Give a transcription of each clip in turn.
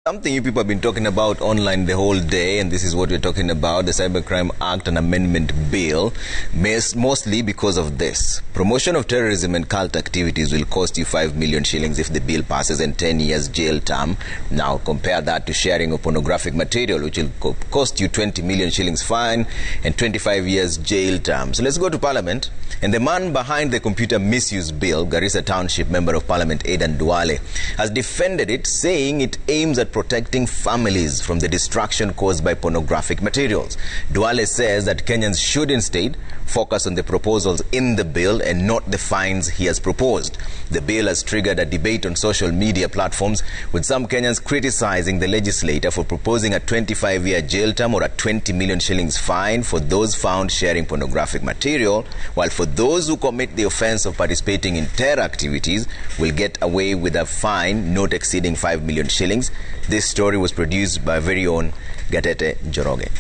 Something you people have been talking about online the whole day, and this is what we're talking about, the Cybercrime Act and Amendment Bill, mostly because of this. Promotion of terrorism and cult activities will cost you 5 million shillings if the bill passes and 10 years jail term. Now compare that to sharing of pornographic material, which will cost you 20 million shillings fine and 25 years jail term. So let's go to Parliament. And the man behind the computer misuse bill, Garissa Township Member of Parliament Aden Duale, has defended it, saying it aims at protecting families from the destruction caused by pornographic materials. Duale says that Kenyans should instead focus on the proposals in the bill and not the fines he has proposed. The bill has triggered a debate on social media platforms, with some Kenyans criticizing the legislator for proposing a 25-year jail term or a 20 million shillings fine for those found sharing pornographic material, while for those who commit the offense of participating in terror activities will get away with a fine not exceeding 5 million shillings. This story was produced by our very own Gatete Njoroge.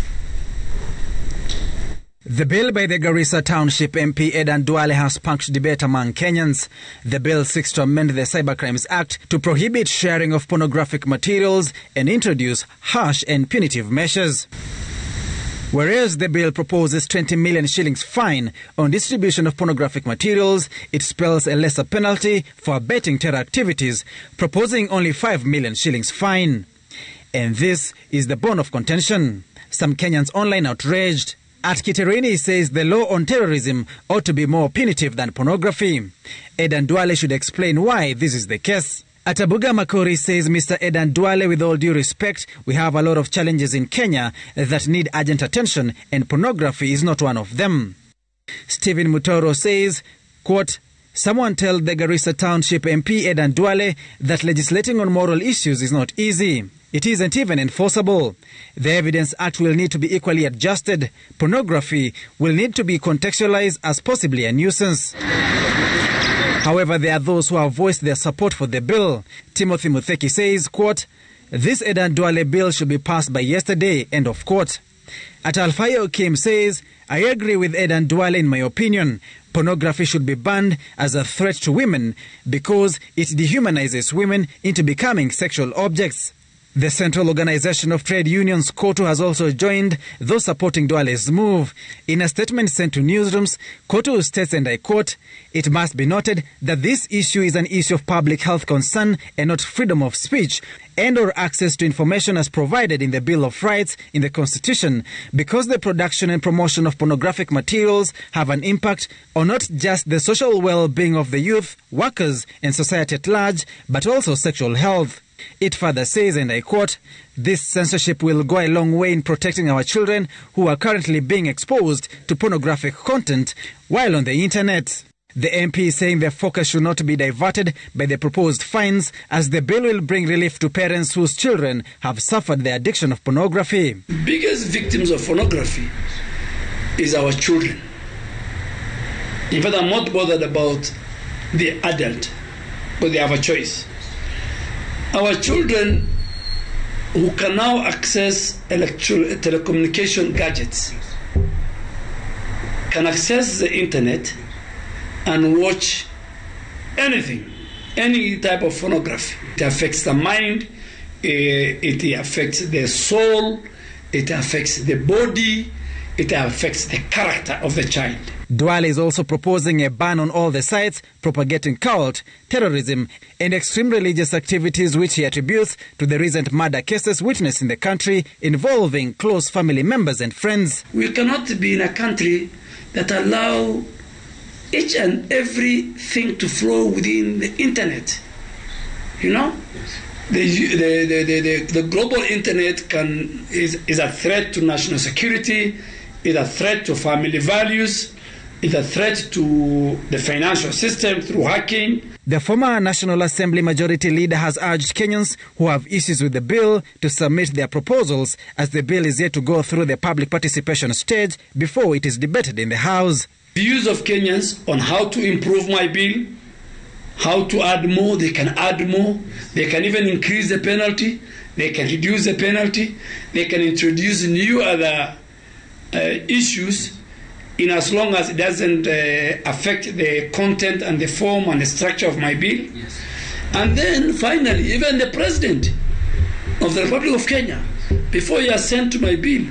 The bill by the Garissa Township MP Aden Duale has sparked debate among Kenyans. The bill seeks to amend the Cybercrimes Act to prohibit sharing of pornographic materials and introduce harsh and punitive measures. Whereas the bill proposes 20 million shillings fine on distribution of pornographic materials, it spells a lesser penalty for abetting terror activities, proposing only 5 million shillings fine. And this is the bone of contention. Some Kenyans online outraged. At Kiterini says the law on terrorism ought to be more punitive than pornography. Aden Duale should explain why this is the case. Atabuga Makori says, Mr. Aden Duale, with all due respect, we have a lot of challenges in Kenya that need urgent attention, and pornography is not one of them. Stephen Mutoro says, quote, someone tell the Garissa Township MP Aden Duale that legislating on moral issues is not easy. It isn't even enforceable. The Evidence Act will need to be equally adjusted. Pornography will need to be contextualized as possibly a nuisance. However, there are those who have voiced their support for the bill. Timothy Mutheki says, quote, this Aden Duale bill should be passed by yesterday, end of quote. Atalfayo Kim says, I agree with Aden Duale in my opinion. Pornography should be banned as a threat to women because it dehumanizes women into becoming sexual objects. The Central Organization of Trade Unions, KOTU, has also joined those supporting Duale's move. In a statement sent to newsrooms, KOTU states, and I quote, it must be noted that this issue is an issue of public health concern and not freedom of speech and or access to information as provided in the Bill of Rights in the Constitution, because the production and promotion of pornographic materials have an impact on not just the social well-being of the youth, workers, and society at large, but also sexual health. It further says, and I quote, this censorship will go a long way in protecting our children who are currently being exposed to pornographic content while on the internet. The MP is saying their focus should not be diverted by the proposed fines, as the bill will bring relief to parents whose children have suffered the addiction of pornography. The biggest victims of pornography is our children. In fact, I'm not bothered about the adult, but they have a choice. Our children who can now access telecommunication gadgets can access the internet and watch anything, any type of pornography. It affects the mind, it affects the soul, it affects the body, it affects the character of the child. Duale is also proposing a ban on all the sites propagating cult, terrorism, and extreme religious activities, which he attributes to the recent murder cases witnessed in the country involving close family members and friends. We cannot be in a country that allow each and everything to flow within the internet. You know, the global internet is a threat to national security, is a threat to family values, is a threat to the financial system through hacking. The former National Assembly Majority Leader has urged Kenyans who have issues with the bill to submit their proposals, as the bill is yet to go through the public participation stage before it is debated in the House. Views of Kenyans on how to improve my bill, how to add more, they can add more. They can even increase the penalty. They can reduce the penalty. They can introduce new other issues, in as long as it doesn't affect the content and the form and the structure of my bill. Yes. And then finally, even the president of the Republic of Kenya before you are sent to my bill.